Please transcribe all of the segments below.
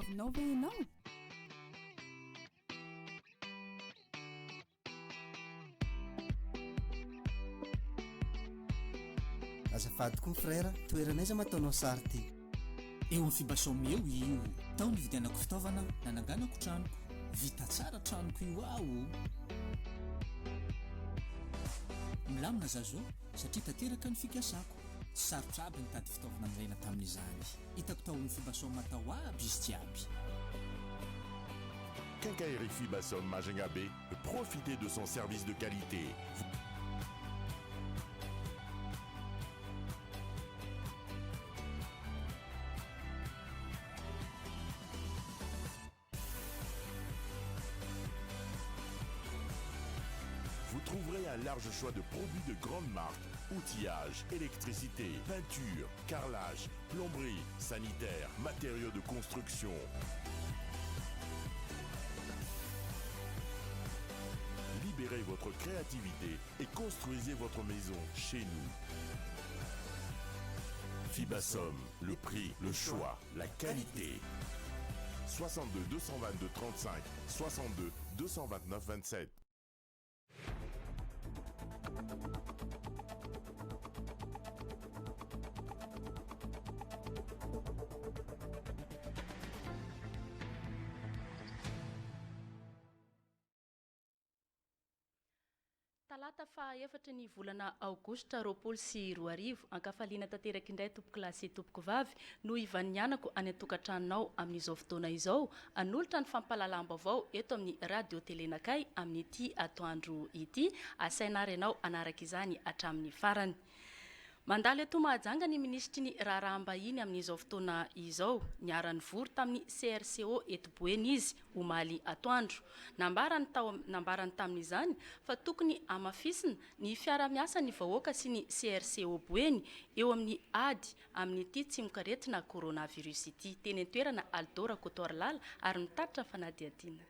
avinao ve ianao? azafady koa frera toeranaiza mataonao sary ty eo amin'ny fibasomeo io tao ny vidianako fitaovana nananganako tranoko vita tsara tranoko io aho milamina zazo satria tanteraka ny fikasako sarotra aby nitady fitaovana miraina tamin'izany hitako tao amin'ny fibasom matao aby izy jiaby Quincaillerie Fibasom Majengabé, profitez de son service de qualité. Vous trouverez un large choix de produits de grande marque, outillage, électricité, peinture, carrelage, plomberie, sanitaire, matériaux de construction. Libérez votre créativité et construisez votre maison chez nous. Fibasom, le prix, le choix, la qualité. 62 222 35 62 229 27. talata fa efatra ny volana aogositra roapolo sy roa arivo ankafaliana tanteraka indray tompoko lahy sy tompoko vavy no ivanianako any antokantranonao amin'izao fotoana izao anolotra ny fampahalalam-baovao eto amin'ny radio telenakay amin'ny ity atoandro ity asainary ianao anaraka izany hatramin'ny farany mandalo eto mahajanga ny ministry ny raharaham-bahiny amin'izao fotoana izao niara-ny vory tamin'ny CRCO eto Boeny izy omaly atoandro nambarany tamin'izany fa tokony amafisina ny fiara-miasa ny vahoaka sy ny CRCO Boeny eo amin'ny ady amin'ny ity tsimokaretina coronavirus ity teny an-toerana Aldora Kotorlala ary mitaritra fanadiadiana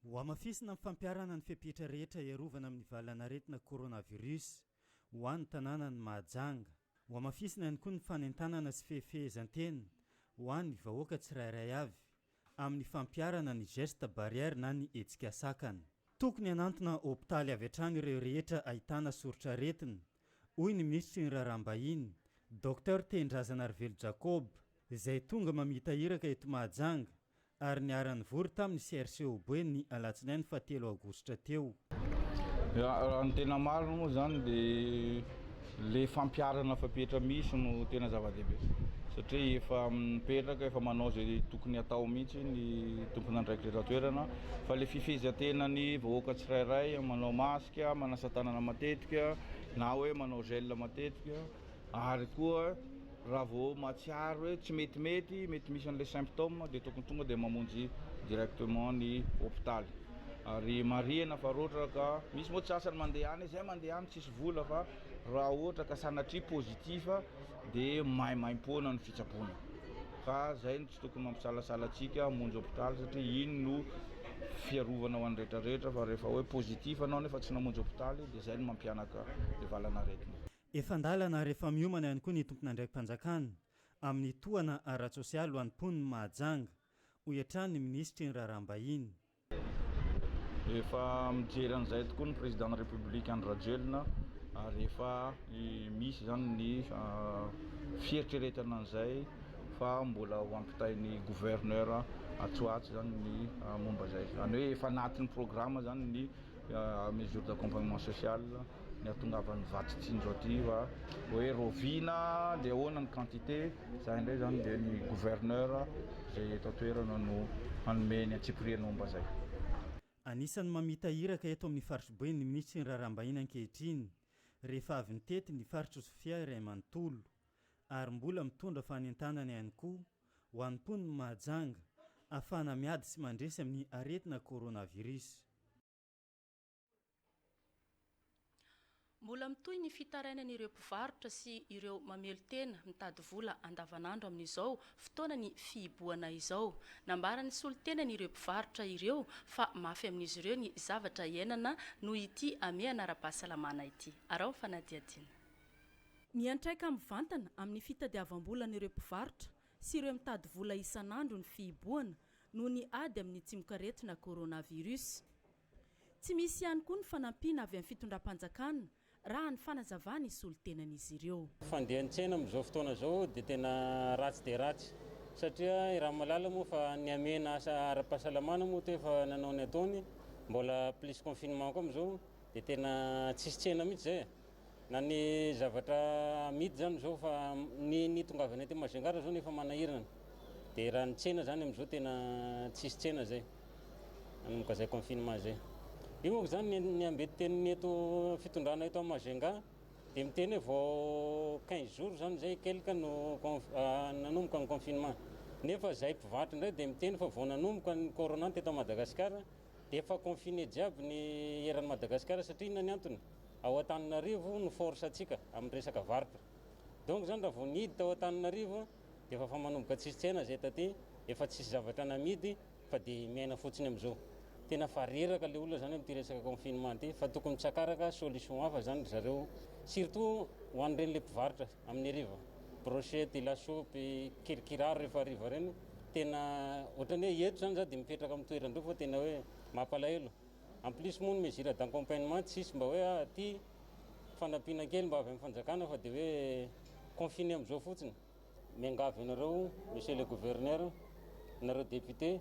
ho amafisina amin'ny fampiarana ny fiapetra rehetra iarovana amin'ny valanaretina coronavirus ho an'ny tanàna ny Mahajanga ho amafisina ihany koa ny fanentanana sy fehezantena ho an'ny vahoaka tsirairay avy amin'ny fampiarana ny geste barrière na ny hetsika sakana tokony anantona hôpitaly avy hatrany ireo rehetra ahitana soritra aretina hoy ny ministry ny raharaham-bahiny Dr Tendrazana Arvelo Jacob izay tonga mamita-iraka eto Mahajanga ary niara-ny vory tamin'ny CRCO Boeny ny alatsinainy 7 aogositra teo. Raha ny tena marina moa zany dia le fampiarana fapetra misy no tena zava-dehibe satria efa mipetraka efa manao izay tokony atao mihitsy ny tompon'andraikitra toerana fa le fifehezantenany vahoaka tsirairay manao masika manasa tanana matetika na hoe manao gel matetika ary koa raha vao matsiaro hoe tsy mety misy an'ilay symptôme dia tokony tonga dia mamonjy directement ny hôpitaly ary marihana fa roatra ka misy moa tsy asany mandeha any izay mandeha any tsisy vola fa raha ohatra ka sanatria pozitiva dia maimaimpona ny fitsaboana ka zay no tsy tokony mampisalasala antsika hamonjy hôpitaly satria iny no fiarovana ho an'ny rehetrarehetra fa rehefa hoe pozitif anao nefa tsy namonjy hôpitaly dia zay no mampianaka ny valanaretina efa andalana rehefa miomana ihany koa ny tompon'andraiki-mpanjakana amin'ny tohana ara-tsosialy ho an'ny mponiny Mahajanga ho iatrany ny ministry ny raharaham-bahiny efa mijery an'izay tokoa ny président de la république Andry Rajoelina ary efa misy zany ny fieritreretana an'izay fa mbola ho ampitain'ny gouverneur atsoatsy zany ny momba zay zany hoe efa anatin'ny programme zany ny mesure d'accompagnement social ny atongavan'ny vatitsinjo aty fa hoe rovina dia ahoana ny quantité zay indray zany dia ny gouverneur zay eto toerana no hanomeny atsipiriana momba zay anisan'ny mamita-iraka eto amin'ny faritry Boeny ny ministry ny raharaham-bahiny ankehitriny rehefa avy nitety ny faritry Sofia iray manontolo ary mbola mitondra fanentanana ihany koa ho an'ny mponiny Mahajanga ahafahana miady sy mandresy amin'ny aretina coronavirus mbola mitoy ny fitarainan'ireo mpivarotra sy ireo mamelo tena mitady vola andavanandro amin'izao fotoana ny fihiboana izao nambarany solon-tenan'ireo mpivarotra ireo fa mafy amin'izy ireo ny zavatra iainana no ity amehana ara-pahasalamana ity arao fanadiadiana miantraika amin'ny vantana amin'ny fitadiavam-bolan'ireo mpivarotra sy ireo mitady vola isan'andro ny fihiboana noho ny ady amin'ny tsimokaretina coronavirus. Tsy misy ihany koa ny fanampiana avy amin'ny fitondram-panjakana raha ny fanazavana ny solotenan'izy ireo. Fandehan-tsena amin'izao fotoana izao dia tena ratsy dia ratsy satria raha malala moa fa ny amena asa ara-pahasalamana moa toa efa nanao ny ataony, mbola plus confinement koa amin'izao dia tena tsisy tsena mihitsy zay. Na ny zavatra amidy zany zao fa ny tongavana ty Majunga zao nefa manahirana. Dia raha ny tsena zany amin'izao tena tsisy tsena zay. Anomboka zay confinement zay. Io moa zany ny ambety teniny eto fitondrana eto Majunga dia miteny vao 15 jours zany zay quelque no nanomboka ny confinement. Nefa zay mpivarotra indray dia miteny fa vao nanomboka ny corona teto Madagasikara dia efa confiné jiaby ny eran'ny Madagasikara satria inona ny antony? Ao Antananarivo no force atsika amin'ny resaka varotra. Donc zany raha vao nidy tao Antananarivo dia efa manomboka tsisy tsena zay taty, efa tsisy zavatra namidy fa dia miaina fotsiny amin'izao. Tena fa reraka le olona zany amin'ity resaka confinement ty, fa tokony tsakaraka solution hafa zany zareo, surtout ho an'ireny le mpivarotra amin'ny hariva. Brochette, lasopy, kirikiraro rehefa hariva reny, tena ohatrany hoe eto zany za dia mipetraka amin'ny toerandreo fa tena hoe mampalahelo. En plus moa ny mesure d'accompagnement tsisy mba hoe aty fanampiana kely mba avy amin'ny fanjakana fa dia hoe confiné amin'izao fotsiny. Miangavy anareo, monsieur le gouverneur, nareo député,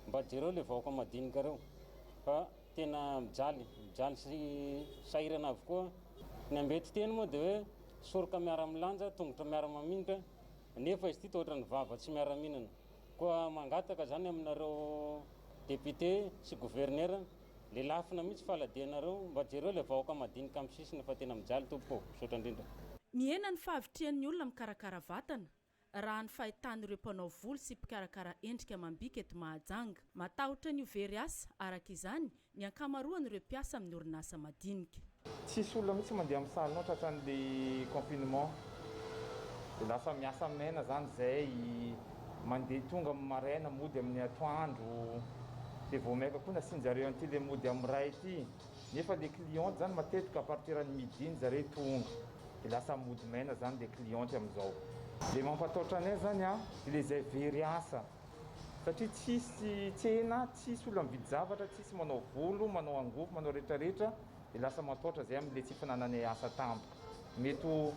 mba jereo le vahoaka madinika reo fa tena mijaly sy sahirana avokoa. Ny ambety teny moa dia hoe soroka miara milanja, tongotra miara maminitra, nefa izy ity toa ohatran'ny vava tsy miara mihinana. Koa mangataka zany aminareo député sy gouverneur, le lafina mihitsy faladianareo mba jereo le vahoaka madinika amin'ny sisiny fa tena mijaly tompoko, sotra indrindra. Miena ny fahavitrian'ny olona mikarakara vatana raha ny fahitan'ireo mpanao volo sy mpikarakara endrika amam-bika eto Mahajanga. Matahotra ny very asa araka izany ny ankamaroan'ireo mpiasa amin'ny orinasa madinika. Tsisy olona mihitsy mandeha amin'ny salon tratran'le confinement. Dia lasa miasa mena zany zay, mandeha tonga amin'ny maraina mody amin'ny atoandro. Dia vao maika koa nasinjareo an'ity le mody amin'ny ray ity. Nefa le client zany matetika à partir ny midi ny zareo tonga. Dia lasa mody maina zany le client amin'izao. Dia mampatahotra anay zany dia le zay very asa. Satria tsisy tsena, tsisy olona mividy zavatra, tsisy manao volo, manao angofo, manao rehetrarehetra. Dia lasa matahotra zay amin'le tsy fanananay asa tampoka. Mety ho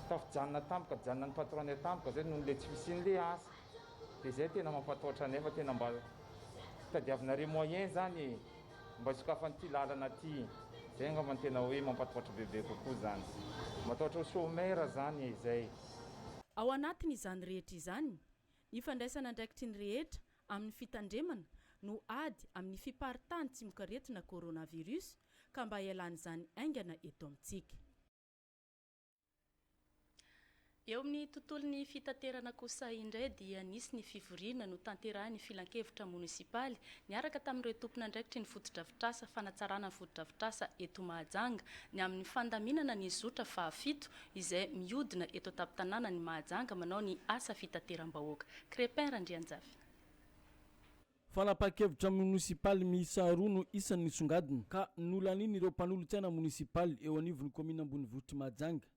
tafijanona tampoka, janona ny patronay tampoka zay noho le tsy fisian'le asa. Dia zay tena mampatahotra anay fa tena mba tadiavinareo moyen zany mba sokafan'ity lalana ty. Zay angamba tena hoe mampatahotra bebe kokoa zany. Matahotra ho sommaire zany izay. Ao anatin'izany rehetra izany, ny fandraisana andraikitry ny rehetra amin'ny fitandremana no ady amin'ny fiparitany tsimokaretina coronavirus ka mba ialan'izany aingana eto amintsika. Eo amin'ny tontolon'ny fitaterana kosa indray dia nisy ny fivoriana no tanterahany filan-kevitra munisipaly niaraka tamin'ireo tompon'andraikitry ny fotodrafitrasa fanatsarana ny fotodrafitrasa eto Mahajanga ny amin'ny fandaminana ny zotra fahafito izay miodina eto an-tampon-tanàna ny Mahajanga manao ny asa fitateram-bahoaka. Crépin Randrianjafy. Fanapa-kevitra munisipaly miisa 2 no isan'ny nisongadina ka nolaniny ireo mpanolontsaina munisipaly eo anivon'ny komina Ambonivohitra Mahajanga.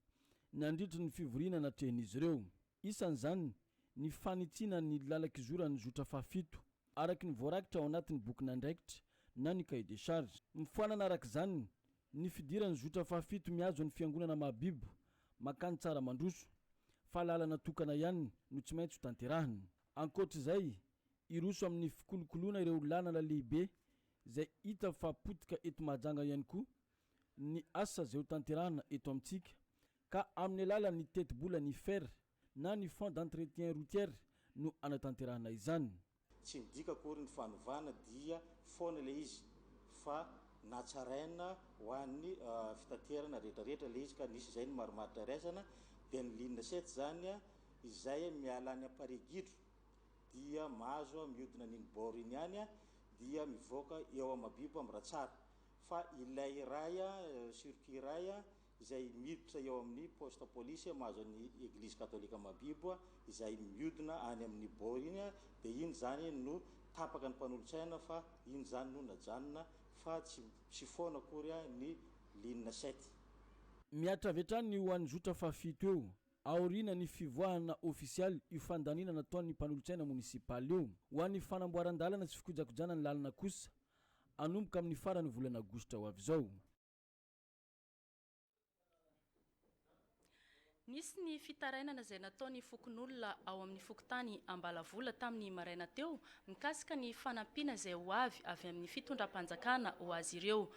Nandritra ny fivoriana natrehan'izy ireo. Isan'izany ny fanitsina ny lalakizorany zotra fahafito araky ny voarakitra ao anatin'ny boky andraikitra na ny cahier de charge. Mifoanana araka izany ny fidirany zotra fahafito miazo ny fiangonana Mahabibo makany tsara mandroso fa lalana tokana ihany no tsy maintsy tanterahana. Ankoatr'izay iroso amin'ny fikolokoloana ireo lalana lehibe izay hita fa potika eto Mahajanga ihany koa ny asa izay ho tanterahana eto amintsika. Ka amin'ny alala ny tetibola ny fer na ny fond d'entretien routière no anatanterahana izany. Tsy midika akory ny fanovana dia foana le izy fa natsaraina ho an'ny fitaterana rehetrarehetra le izy ka nisy izay ny maromaritra raisana dia ny ligne 7 zany izay miala any Amparegidro dia mahazo miodina n'iny bord iny ihany dia mivoaka eo Amabibo amin'ny Ratsara fa ilay raya circuit raya izay miditra eo amin'ny poste police mahazo ny église catholique Mahabibo izay miodina any amin'ny bord iny dia iny zany no tapaka ny mpanolontsaina fa iny zany no najanona fa tsy foana akory ny ligne 7. Miatra vetrany ho an'ny zotra fahafito eo aoriana ny fivoahana ofisialy io fandanina nataon'ny mpanolotsaina munisipaly io ho an'ny fanamboaran-dalana sy fikojakojana ny lalana kosa anomboka amin'ny farany volana aogositra ho avy izao. Nisy ny fitarainana izay nataony fokon'olona ao amin'ny fokotany Ambalavola tamin'ny maraina teo mikasika ny fanampiana izay ho avy amin'ny fitondram-panjakana ho azy ireo.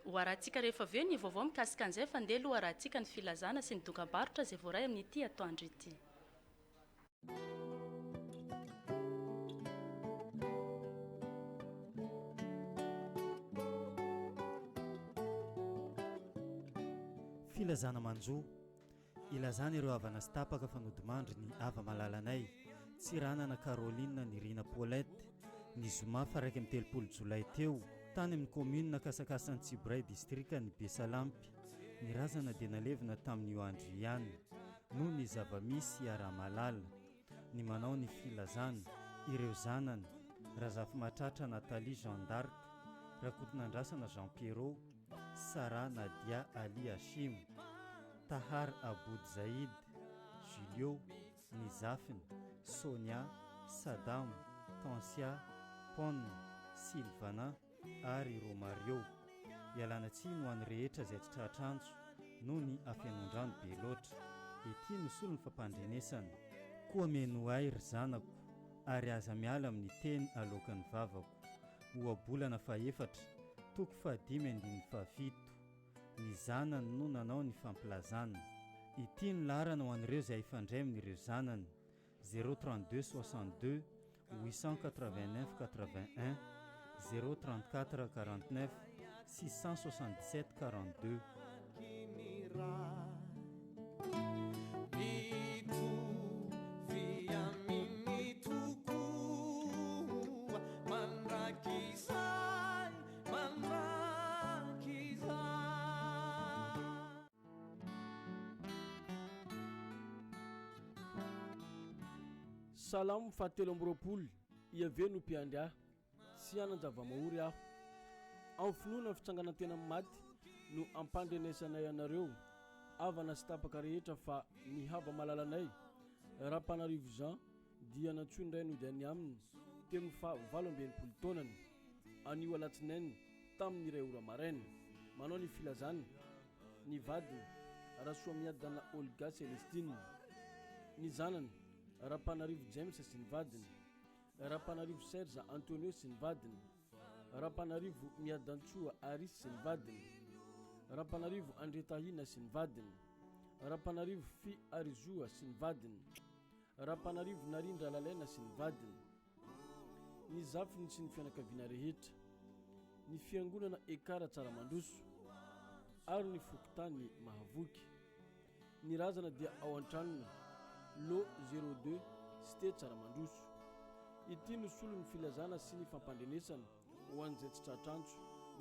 Ho arahantsika rehefa avy eo ny vaovao mikasika an'izay fa andeha aloha arahantsika ny filazana sy ny dokam-barotra izay voaray amin'ity atoandro ity. Filazana manjo ilazana ireo havana sy tapaka fanodimandry ny ava malalanay Tsiranana Caroline ny Rina Paulette ny zoma fa raiky amin'ny 3 jolay teo tany amin'ny commune kasakasan'ny Tsibray district ny Besalampy ny razana dia nalevina tamin'io andro ihany noho ny zavamisy ara-malala ny manao ny filazana ireo zanany Razafy Matratra Nathalie Jean d'Arc Rakotonandrasana Jean Pierrot Sarah Nadia Ali Hashim Tahar Aboud Zaid Julio Nizafin Sonia Saddam Tansia Pon Silvana ary Romario ialana tsiny ho an'ny rehetra izay tsy tratranjo noho ny afenondrano be loatra ety no solo ny fampandrenesana koa meno ay ry zanako ary aza miala amin'ny teny alokan'ny vavako oabolana faefatra toko fahadimy andiny fahafito ny zanany no nanao ny fampilazana ity ny larana ho an'ireo izay ifandray amin'ireo zanany 032 62 889 81 034 49 667 42 Salamo fahatelo amby roapolo iave no mpiandry sy anan-java-mahory aho amin'ny finoana fitsanganantena maty no ampandrenesanay anareo avana sy tapaka rehetra fa mihava malalanay Rapanarivo Jean dia natsoa indray nodiany aminy teo amin'ny fa 18 taonany anio alatsinainy tamin'ny iray ora maraina manao ny filazana ny vadiny Rasoa Miadana Olga Celestine ny zanany Rapanarivo James sy ny vadiny Rapanarivo Serge Antonio sy ny vadiny Rapanarivo Miadantsoa Aris sy ny vadiny Rapanarivo Andretahina sy ny vadiny Rapanarivo Fi Arizoa sy ny vadiny Rapanarivo Narindra Lalena sy ny vadiny ny zafiny sy ny fianakaviana rehetra ny fiangonana Ekara Tsaramandroso ary ny fokotany Mahavoky ny razana dia ao an-tranony Lo 02 Cité Tsaramandroso ity no solo ny filazana sy ny fampandrenesana ho an'izay tsy tratranjo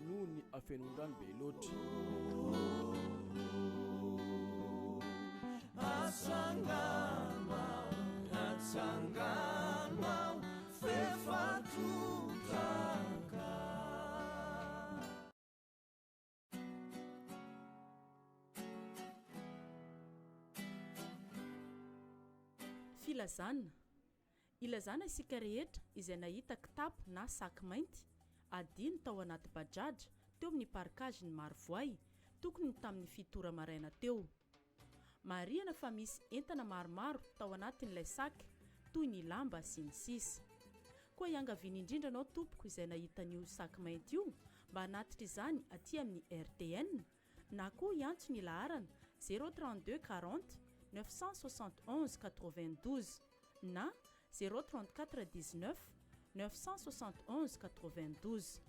noho ny afenondrano be loatra Filazana ilazana isika rehetra izay nahita kitapo na saky mainty adiny tao anaty bajaja teo amin'ny parkageny Marovoay tokony tamin'ny fitora maraina teo marihana fa misy entana maromaro tao anatin'ilay saky toy ny lamba sy ny sisa koa iangaviana indrindra anao tompoko izay nahita n'io saky mainty io mba hanatitra izany aty amin'ny RTN na koa iantso ny laharana 032 40 971 92 na 034 19 971 92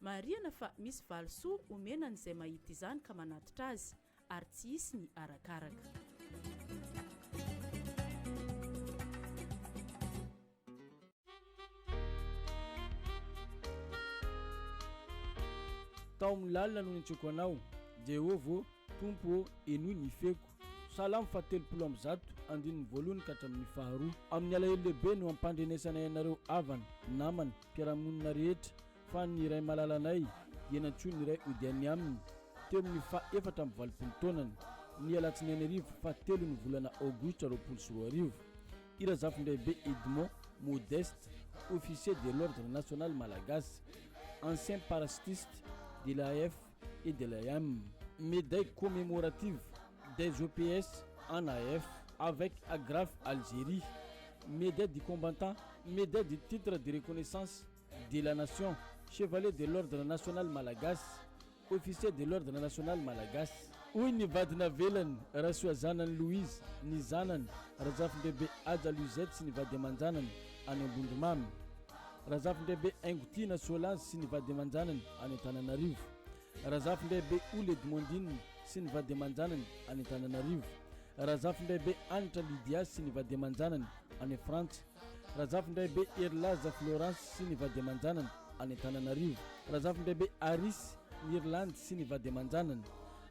marihana fa misy valosoa omena n'izay mahita izany ka manatitra azy ary tsy isy ny arakaraka tao amin'ny lalina no nintsoko anao Jehovah tompo enoy ny feko Salamo fatelopolo amby zato andininy voalohany ka hatramin'ny faharoa amin'ny alahelo lehibe no ampandrenesanay anareo avana namana mpiarahamonina rehetra fa ny iray malalanay dia nantsoa ny iray odiany aminy teo amin'ny fa 4 amby 20 taonany ny alatsinainy arivo fahatelo ny volana aogostra roapolo sy roa arivo irazafin-dehibe Edmond Modeste officier de l'ordre national malagasy ancien parachutiste de l'AF et de l'AM, médaille commémorative des OPS en AF avec agrafe Algérie, médaille du combattant, médaille du titre de reconnaissance de la nation, chevalier de l'ordre national malagasy, officier de l'ordre national malagasy. Hoy ny vadina velany raha soa zanany Louise, ny zanany raha zafin-dehibe Aja Luzette sy ny vady aman-janany any Ambondimamy, raha zafin-dehibe Aingotina Solange sy ny vady aman-janany any Antananarivo, raha zafin-dehibe Oly Edmondine sy ny vady aman-janany any Antananarivo, raha zafin-dehibe Anitra Lydia sy ny vady aman-janany any Frantsa, raha zafin-dehibe Erlaza Florence sy ny vady aman-janany any Antananarivo, raha zafin-dehibe Aris ny Irlande sy ny vady aman-janany,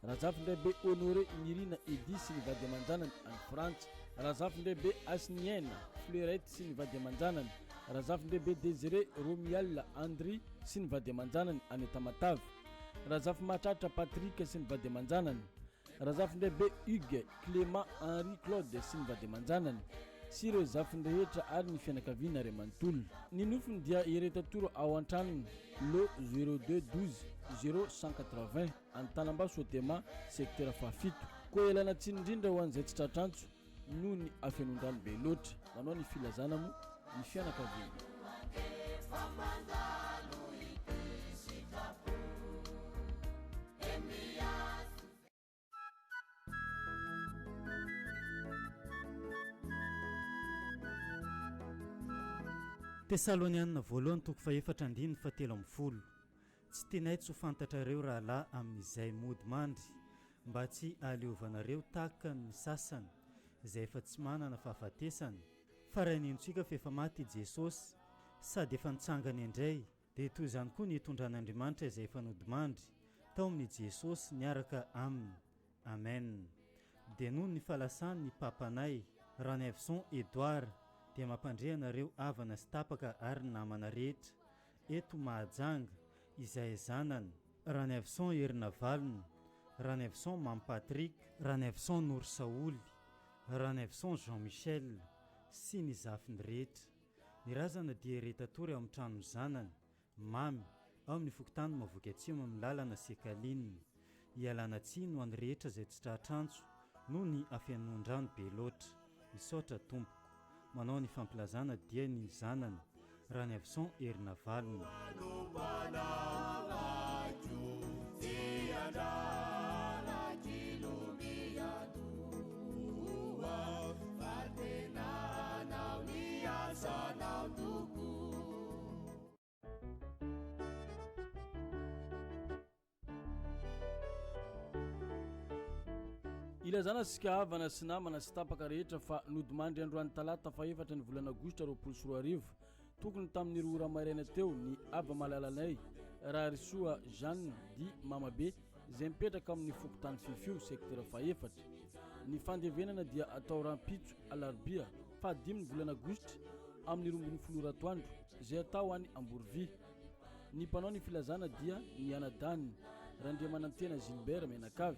raha zafin-dehibe Honoré Mirina Edi sy ny vady aman-janany any Frantsa, raha zafin-dehibe Asniena Fleurette sy ny vady aman-janany, raha zafin-dehibe Désiré Romial Andry sy ny vady aman-janany any Tamatavy, raha zafin-mahatratra Patrick sy ny vady aman-janany, raha zafin-dehibe Hugues Clément Henri Claude sy ny vady aman-janany sy ireo zafiny rehetra ary ny fianakaviana ray manontolo. Ny nofiny dia iretatoro ao an-tranony lo 0212 0180 Antanambaso Tema secteur fafito. Koa elana tsiny indrindra ho an'izay tsy tratrantso noho ny afenondrano be loatra manao ny filazana mo ny fianakaviana. Tesalonianina voalohany toko faefatra andiny fatelo amby folo. Tsy tianay tsy ho fantatrareo rahalahy amin'izay mody mandry mba tsy aleovanareo tahaka ny sasany izay efa tsy manana fahafatesana fa raha nintsika fa efa maty Jesosy sady efa nitsangany indray dia toy izany koa ny hitondran'Andriamanitra izay efa nodimandry tao amin'ny Jesosy niaraka aminy. Amen. Dia noho ny fahalasany ny papanay Ranevson Edouard dia mampandre anareo avana sy tapaka ary namana rehetra eto Mahajanga izay zanany Ranevson Herinavalina, Ranevson Mam Patrick, Ranevson Nour Saoly, Ranevson Jean-Michel sy ny zafiny rehetra. Ny razana dia retatory ao amin'ny trano zanany mamy ao amin'ny fokotany Mavoky Atsimo amin'ny lalana Sekalinina. Ialana tsiny ho an'ny rehetra izay tsy tratrantso noho ny afenondrano be loatra. Misaotra Tompoko. Manao ny fampilazana dia ny zanany Ranevson Herinavalina. Ilazana sika havana sy namana sy tapaka rehetra fa nodimandry androany talata faefatra ny volana aogostra roapolo sy roa arivo tokony tamin'ny roa maraina teo ny aba malalanay Rarisoa Jeanne di Mamabe izay mipetraka amin'ny fokotany Fifio secteur faefatra. Ny fandevenana dia atao rampitso alarobia fahadimy ny volana aogostra amin'ny 12 ratoandro izay atao any Amborovia. Ny mpanao ny filazana dia ny anadany Randriamanantena Gilbert Menakavy,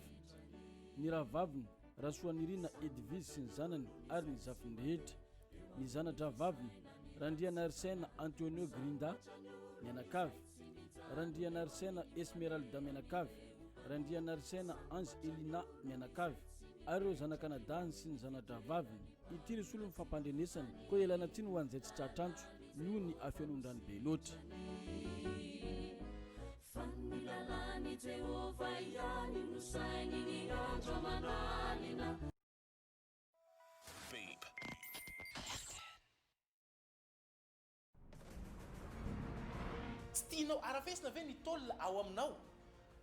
ny rahavaviny Rasoanirina Edvise sy ny zanany ary ny zafiny rehetra. Ny zanadravaviny Randriana Arsena Antonio Grinda Menakavy, Randriana Arsena Esmeralda Menakavy, Randriana Arsena Ange Elina Menakavy ary ireo zanakanadahany sy ny zanadravaviny. Ity risolo ny fampandrenesany koa elana tsiny ho an'izay tsy tratrantso noho ny afenondrano be loatra. Tsy tianao arafesina ve ny tôlina ao aminao?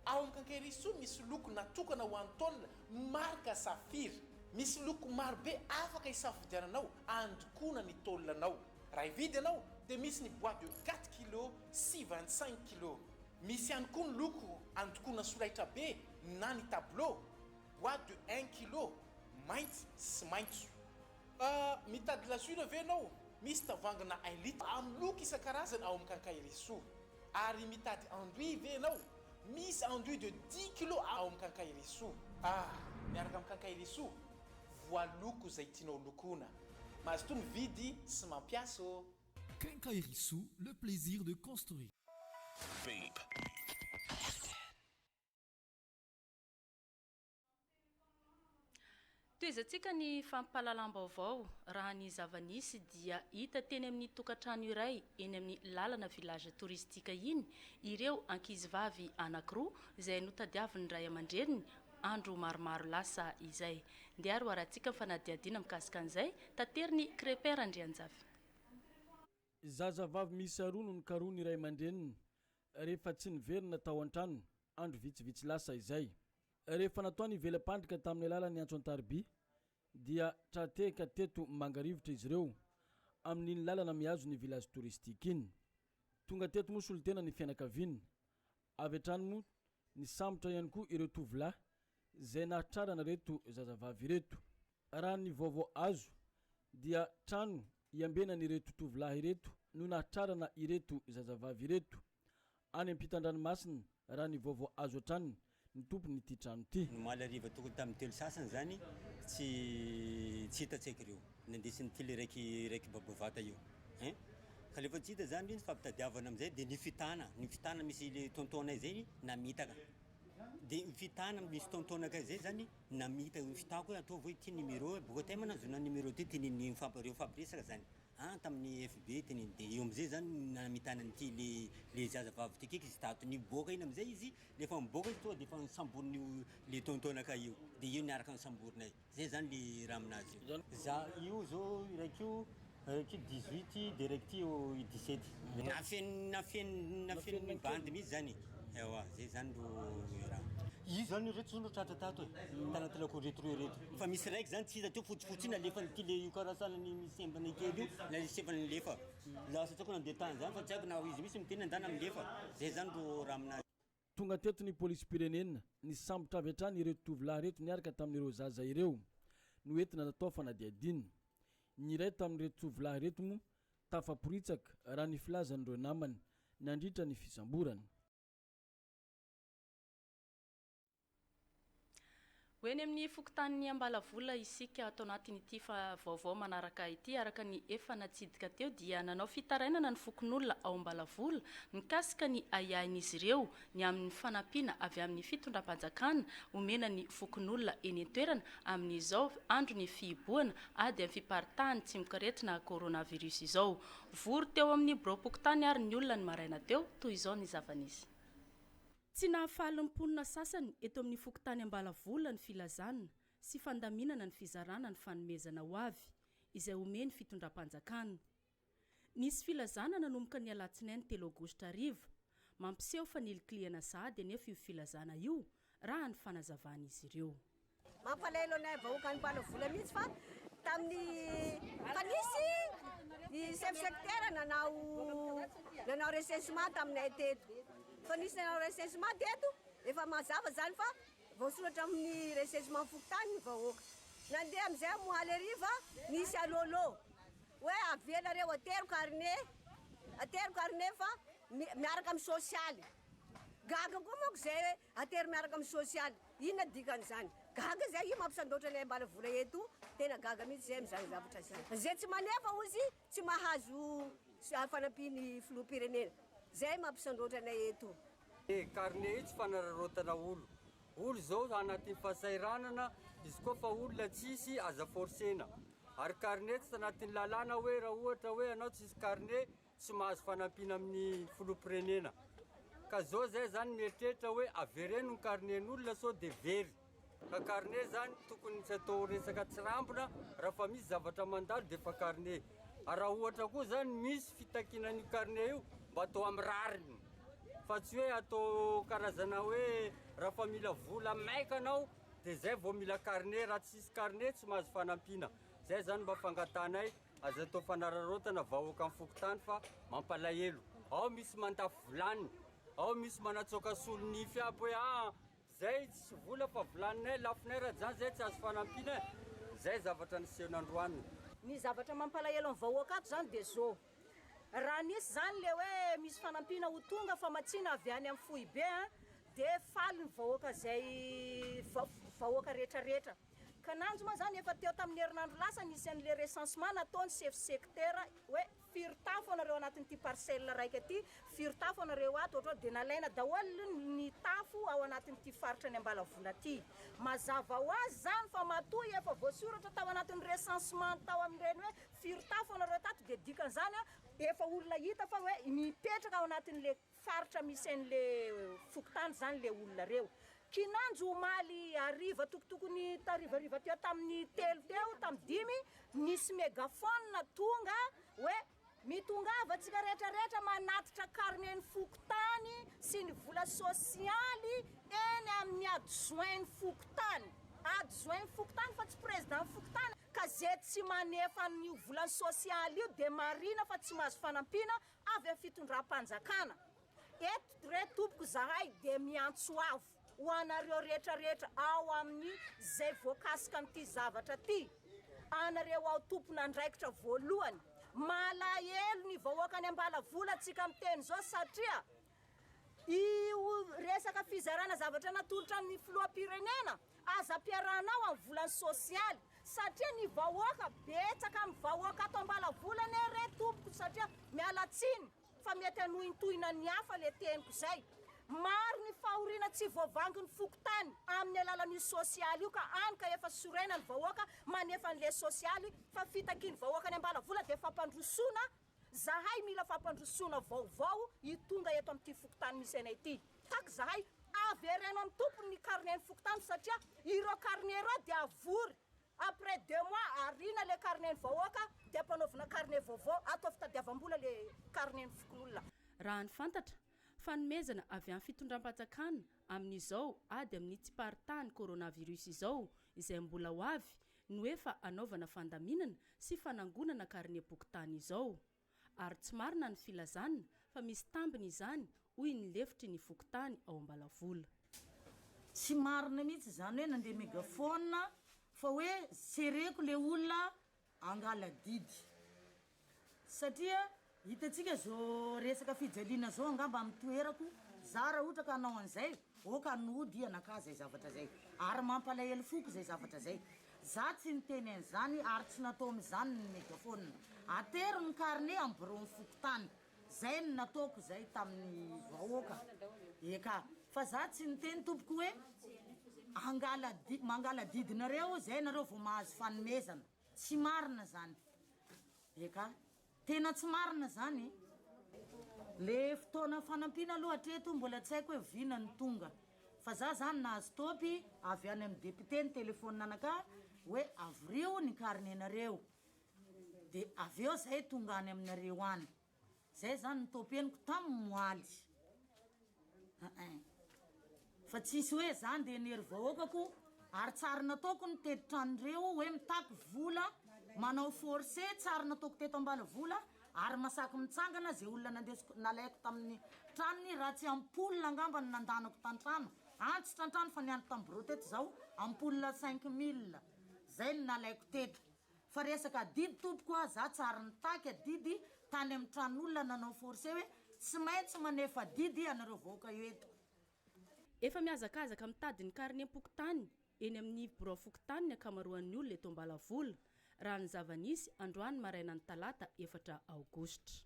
Ao amin'ny Kankeriso misy loko natokana ho an'ny tôlina marika safira. Misy loko maro be afaka hisafidiananao andokoana ny tôlinanao. Raha hividy ianao dia misy ny boîte de 4 kg sy 25 kg. Misy ihany koa ny loko andokoana solaitra be na ny tableau, boîte de 1 kg mainty sy maitso. Mitady lazura ve ianao? Misy tavangana 1 litre amin'ny loko isan-karazany ao amin'ny Kankeriso. Ary mitady enduit ve ianao? Misy enduit de 10 kg ao amin'ny Kankeriso. miaraka amin'ny kankahirisoa voaloko izay tianao lokoana mahazo toy mividy sy mampiasa ô. Quincaillerie, le plaisir de construire. Vape. toezantsika ny fampahalalam-baovao raha ny zava-nisy dia hita teny amin'ny tokantrano iray eny amin'ny lalana village touristika iny ireo ankizivavy anankiroa izay notadiavin'ny ray aman-dreniny andro maromaro lasa izay ndiaro arahantsika mifanadiadiana mikasika an'izay tateriny crépère andrianjavy. Zazavavy miisa roa no nikaroany ray aman-dreniny rehefa tsy niverina tao an-trano andro vitsivitsy lasa izay. Rehefa nataony ivelam-pandrika tamin'ny alalan'ny antso an-Tarby dia trateka teto mangarivotra izy ireo amin'iny lalana mihazo ny village touristique iny. Tonga teto moa solitena ny fianakaviany avy hatrany moa ny sambotra ihany koa ireo tovolahy izay nahatrarana reto zazavavy reto. Raha ny vaovao azo dia trano iambenany ireto tovolahy ireto no nahatrarana ireto zazavavy ireto any ampitan-dranomasina. Raha ny vaovao azo hatrany ny tompony ity trano ity. Malariva tokony tamin'ny telo sasany zany tsy hitantsika ireo nandesiny tily raiky babavata io ka lefa tsy hita zany ny fampitadiavana amizay dia ny fitana misy le tontonay zay namitaka dia fitana misy tontonaka zay zany namita fitako hoe atao hoe ty numéro boka tay manazona numéro ty tininy reo fampiresaka zany tamin'ny FB tininy dia eo amizay zany namitana n'ity le zazavavy ty kiky izy tato ny boka iny amizay izy lefa miboka izy toa dia efa nisamboriny le tontonaka io dia io niaraka nisamborinay zay zany le raha aminazy io. Za io zao raiky io 18 dia raiky ty 17 nafeny bandy mihitsy zany ewa zay zany ro raha io zany reto sono tratra-tato tanatalako reto fa misy raiky zany tsy hita teo fotsifotsy na lefa ty le io karasanany misembana kely io na sembana lefa lasa tsako nandeha tany zany fa tsy haiko na izy misy miteny andana milefa zay zany ro raha aminazy. Tonga teto ny polisy pirenena ny sambotra avy hatrany ireto tovolahy reto niaraka tamin'ireo zaza ireo no entina natao fanadiadina. Ny iray tamin'ireto tovolahy reto moa tafaporitsaka raha ny filazan'ireo namany nandritra ny fisamborana. Hoeny amin'ny fokotanin'ny Ambalavola isika atao anatin'ity vaovao manaraka ity araka ny efa natsidika teo dia nanao fitarainana ny fokon'olona ao Ambalavola mikasika ny ayain'izy ireo ny amin'ny fanampiana avy amin'ny fitondram-panjakana omena ny fokon'olona eny an-toerana amin'izao andro ny fihiboana ady amin'ny fiparitahany tsy mikaretina coronavirus izao. Vory teo amin'ny bropokotany ary ny olona ny maraina teo toy izao ny zava-nisy. Tsy nahafaly ny mponina sasany eto amin'ny fokotany Ambalavola ny filazana sy fandaminana ny fizarana ny fanomezana ho avy izay omeny fitondram-panjakana. Nisy filazana nanomboka ny alatsinainy 3 aogositra ariva mampiseho fa nilikiliana sahady anefa io filazana io raha ny fanazavana izy ireo. Mampalahelo anay vahoaka ny Ambalavola mihitsy fa tamin'ny fanisy ny chef secteur nanao recensement taminay teto. Fa nisy nanao recensement teto efa mazava zany fa voasoratra amin'ny recensement fokotany ny vahoaka. Nandeha amizay moaly ariva nisy alolo hoe avela reo atero carnet fa miaraka amin'ny sosialy. Gaga koa moa zay atero miaraka amin'ny sosialy. Inona dikan'izany? Gaga zay io mampisandoatra anay Ambalavola eto tena gaga mihitsy zay mizany zavatra zany. Zay tsy manefa ozy tsy mahazo fanampiny filoham-pirenena. Zay mampisandoatra anay eto. Carnet io tsy fanararotana olo zao anatin'ny fahasairanana izy koa fa olona tsisy aza forsena ary carnet tsy anatin'ny lalàna hoe raha ohatra hoe anao tsisy carnet tsy mahazo fanampiana amin'ny filoham-pirenena ka zao zay zany mieritreritra hoe avereno ny carnetn'olona sao dia very ka carnet zany tokony tsy atao resaka tsirambina raha fa misy zavatra mandalo dia fa carnet ary raha ohatra koa zany misy fitakinan'io carnet io mba atao amin'ny rariny fa tsy hoe atao karazana hoe raha fa mila vola maika anao dia zay vao mila carnet raha tsisy carnet tsy mahazo fanampiana zay zany mba fangatanay aza atao fanararotana vahoaka amin'ny fokotany fa mampalahelo ao misy mandafy volany ao misy manatsoaka solonify aby hoe zay tsy vola fa volaninay lafinay raha zany zay tsy azo fanampiana zay zavatra nisehona androanina. Ny zavatra mampalahelo amin'ny vahoaka ato zany dia zao raha nisy zany le hoe misy fanampiana ho tonga fa matsina avy any amin'ny fohy be dia faly ny vahoaka zay vahoaka rehetrarehetra ka nanjo moa zany efa teo tamin'ny herinandro lasa nisy an'le recensement nataony chef secteur hoe firy tafo anareo anatin'ity parcelle raiky aty firy tafo anareo ato ohatra dia nalaina daholo ny tafo ao anatin'ity faritra ny Ambalavola aty mazava ho azy zany fa matoy efa voasoratra tao anatin'ny recensement tao amin'ireny hoe firy tafo anareo tato dia dikan'izany efa olona hita fa hoe mipetraka ao anatin'le faritra misy an'le fokotany zany le olona reo kinanjo omaly ariva tokotokony tarivariva teo tamin'ny telo teo tamin'ny 5 nisy mégafone tonga hoe mitongava antsika rehetrarehetra manatitra carnet-ny fokotany sy ny vola sosialy eny amin'ny adjoint fokotany fa tsy président fokotany kazety tsy manefa ny volany sosialy io dia marina fa tsy mahazo fanampiana avy amin'ny fitondram-panjakana eto re tompoko zahay dia miantso avo ho anareo rehetrarehetra ao amin'ny zay voakasika n'ity zavatra ty anareo ao tompona andraikitra voalohany malahelo ny vahoaka ny Ambalavola atsika miteny zao satria io resaka fizarana zavatra natolotra amin'ny filoham-pirenena aza ampiarahanao amin'ny volany sosialy satria ny vahoaka betsaka amin'ny vahoaka ato Ambalavola ny re tompoko satria mialatsiny fa mety anohintohina ny hafa le teniko zay maro ny fahoriana tsy voavangy ny fokotany amin'ny alalan'ny sosialy io ka any ka efa soraina ny vahoaka manefa n'le sosialy fa fitaky ny vahoaka ny Ambalavola dia fampandrosoana zahay mila fampandrosoana vaovao hitonga eto amin'ity fokotany misy anay ity taky zahay avereno amin'ny tompony ny carnet ny fokotany satria ireo carnet reo dia avory après 2 mois arina le carnet ny vahoaka dia mpanaovina carnet vaovao atao fitadiavam-bola le carnet ny fokon'olona raha ny fantatra fanomezana avy amin'ny fitondram-panjakana amin'izao ady amin'ny tsiparitany coronavirus izao izay mbola ho avy no efa anaovana fandaminana sy fanangonana carnet pokotany izao ary tsy marina ny filazanina fa misy tambiny izany hoy ny lefitry ny fokotany ao Ambalavola tsy marina mihitsy zany hoe nandeha mégafone fa hoe sereko le olona angala didy satria hitatsika zao resaka fijaliana zao angamba amin'ny toerako za raha ohatra ka anao an'izay oka nody anaka zay zavatra zay ary mampalahelo foko zay zavatra zay za tsy niteny an'izany ary tsy natao amin'izany ny mégafone atero ny carnet amin'ny bureau ny fokotany zay ny nataoko zay tamin'ny vahoaka eka fa za tsy niteny tompoko hoe mangala didinareo zay nareo vao mahazo fanomezana tsy marina zany eka tena tsy marina zany le fotoana fanampiana aloha hatreto mbola tsy haiko hoe vina ny tonga fa za zany nahazo topy avy any amin'ny député ny telefônina anaka hoe avrio ny carnet-nareo dia avy eo zay tonga any aminareo any zay zany ny topy eniko tamin'ny moaly fa tsisy hoe zany dia nery vahoakako ary tsara nataoko ny teditranyireo hoe mitaky vola manao forcé tsara nataoko teto Ambalavola ary masaky mitsangana zay olona nandesiko nalaiko tamin'ny tranony raha tsy ampola angamba ny nandanako tantrano antso tantrano fa niany tamin'ny bureau teto zao ampola 5000 zay ny nalaiko teto fa resaka didy tompoko a za tsara nitaky didy tany amin'ny tranon'olona nanao forcé hoe tsy maintsy manefa didy anareo vahoaka io eto efa miazakazaka mitady ny carnet pokotany eny amin'ny bureau fokotany ny akamaroan'ny olona eto Ambalavola raha ny zava-nisy androany maraina ny talata 4 aogositra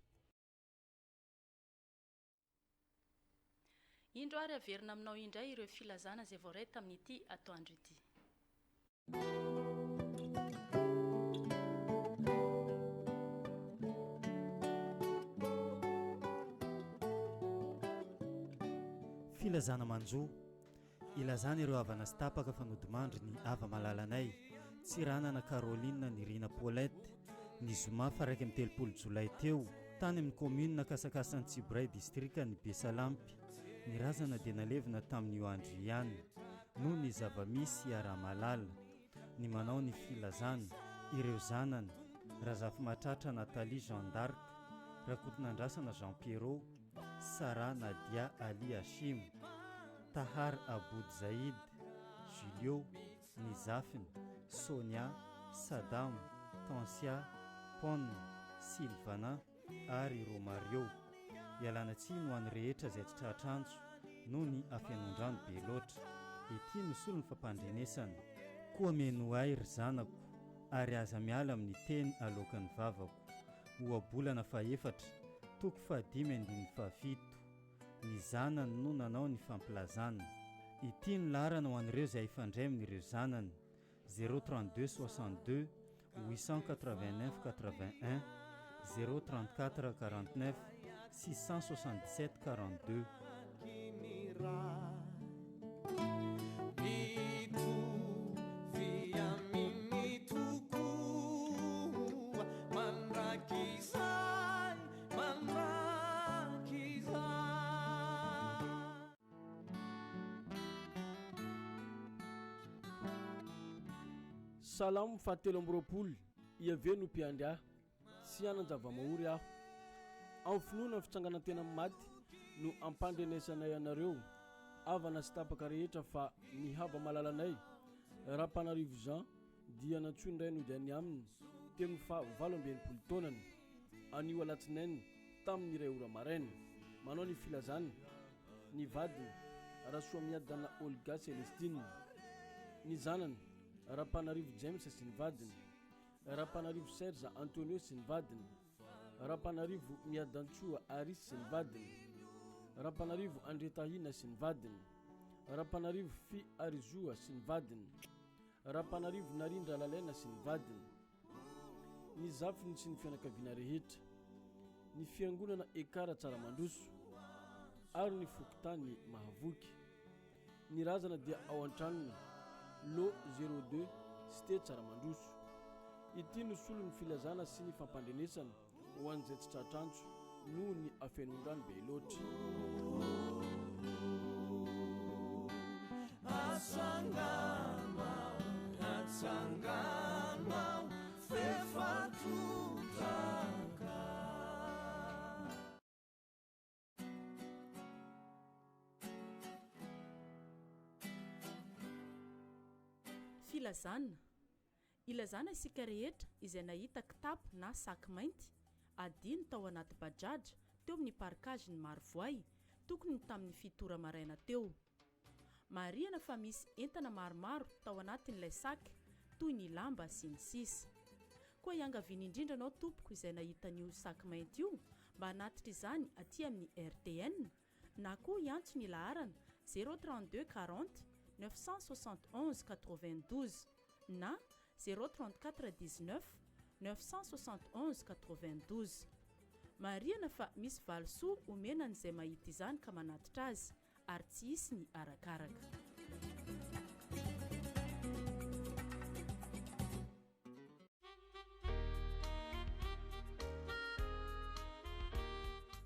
indro ary averina aminao indray ireo filazana zay voaray tamin'ity atoandro ity filazana manjo ilazana ireo havana sy tapaka fanodimandry ny ava malalanay tsy ranana Caroline ny Rina Paulette ny zoma fa raiky amin'ny 30 jolay teo tany amin'ny commune nakasakasany Tsibray district ny Besalampy ny razana dia nalevina tamin'io andro ihany noho ny zavamisy ara-malala ny manao ny filazana ireo zanany Razafy Matratra Nathalie Jean d'Arc Rakotonandrasana Jean Pierrot Sarah Nadia Ali Hashim Tahar Aboud Zaid Julio Nizafin Sonia Saddam Tansia Pon Sylvana ary Romario ialana tsiny ho an'ny rehetra izay tsy tratranjo noho ny afenondrano be loatra. Ity no solo ny fampandrenesana koa meno ahy ry zanako ary aza miala amin'ny teny alokan'ny vavako. Oabolana faefatra toko 5:7 ny zanany no nanao ny fampilazana. Ity ny larana ho an'ireo izay ifandray amin'ireo zanany 032 62 889 81 034 49 667 42. Salamo fahatelo amby roapolo iave no mpiandry aho sy anan-java-mahory aho amin'ny finoana ny fitsanganantena maty no ampandrenesanay anareo avana sy tapaka rehetra fa mihava malalanay Rapanarivo Jean dia nantsony indray no diany aminy teo amin'ny faha 18 taonany anio alatsinainy tamin'ny iray ora maraina manao ny filazana ny vadiny Rasoa Miadana Olga Celestine, ny zanany Rapanarivo James sy ny vadiny, Rapanarivo Serge Antonio sy ny vadiny, Rapanarivo Miadantsoa Aris sy ny vadiny, Rapanarivo Andretahina sy ny vadiny, Rapanarivo Fi Arizoa sy ny vadiny, Rapanarivo Narindra Lalena sy ny vadiny, ny zafiny sy ny fianakaviana rehetra, ny fiangonana Ekara Tsaramandroso ary ny Fokotany Mahavoky. Ny razana dia ao an-tranony lo 02 Sté Tsaramandroso. Ity no solo ny filazana sy ny fampandrenesana ho an'izay tsy tratranjo noho ny afenondrano be loatra. Atsangana fefatutaka. Filazana. Ilazana isika rehetra izay nahita kitapo na saky mainty adiny tao anaty bajaja teo amin'ny parkage ny Marovoay tokony tamin'ny fitora maraina teo. Marihana fa misy entana maromaro tao anatin'ilay saky toy ny lamba sy ny sisa. Koa iangaviana indrindra anao tompoko izay nahita n'io saky mainty io mba hanatitra izany aty amin'ny RTN na koa iantso ny laharana 032 40 971 92 na 034 19 971 92. Marihana fa misy valosoa omena n'izay mahita izany ka manatitra azy ary tsy hisy ny arakaraka.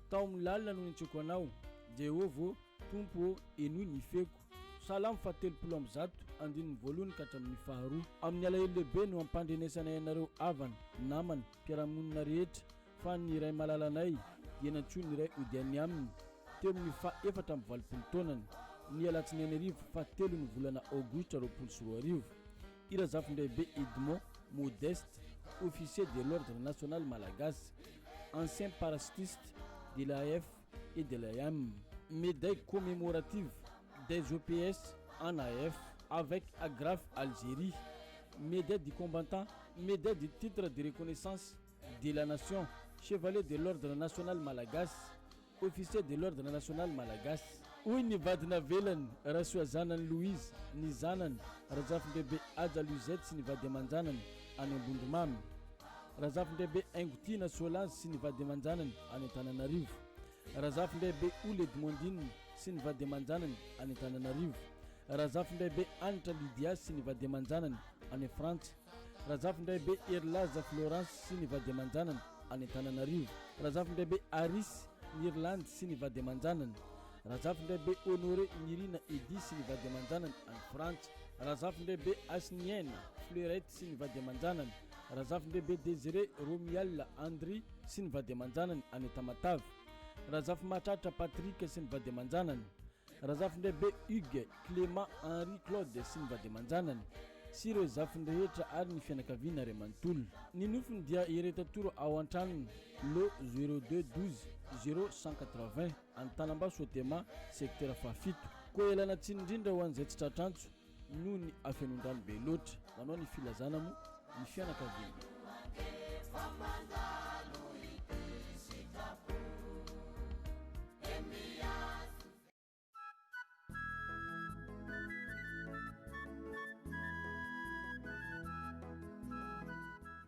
Tao amin'ny lalina no nitsoko anao Jehovah tompo enoy ny feko. Salamo fatelopolo amby zato andininy voalohany ka hatramin'ny faharoa. Amin'ny alahelo lehibe no ampandrenesanay anareo havana namana mpiarahamonina rehetra fa ny iray malalanay dia nantsony iray odiany aminy teo amin'ny faha-efatra amby 20 taonany ny alatsinainy arivo fahatelo ny volana aogositra 2024. Irazafindraibe Edmond Modeste, officier de l'ordre national malagasy, ancien parachutiste de l'AF et de l'AM, médaille commémorative des OPS en AF avec Agrafe Algérie, médaille du combattant, médaille du titre de reconnaissance de la nation, chevalier de l'ordre national malagasy, officier de l'ordre national malagasy. Hoy ny vadina velany Rasoa zanany Louise, ny zanany Razafin-dehibe Aja Luzette sy ny vady aman-janany any Ambondromamy, Razafin-dehibe Aingotina Solange sy ny vady aman-janany any Antananarivo, Razafin-dehibe Oule Edmondine sy ny vady aman-janany any Antananarivo, Razafin-dehibe Anitra Lydia sy ny vady aman-janany any Frantsa, Razafin-dehibe Erlaza Florence sy ny vady aman-janany any Antananarivo, Razafin-dehibe Aris ny Irlande sy ny vady aman-janany, Razafin-dehibe Honoré Nirina Edi sy ny vady aman-janany any Frantsa, Razafin-dehibe Asnienne Fleurette sy ny vady aman-janany, Razafin-dehibe Désiré Romial Andry sy ny vady aman-janany any Tamatave, Razafin-mahatratra Patrick sy ny vady aman-janany, Razafin-dehibe Hugues Clément Henri Claude sy ny vady aman-janany sy ireo zafin-rehetra ary ny fianakaviana ray manontolo. Ny nofiny dia iretatoro ao an-tranony lo 02 12 0180 Antanambaso Tema secteur fafito koa elana tsiny indrindra ho an'izay tsy tratrantso noho ny afenondrano be loatra manao ny filazana mo ny fianakaviana.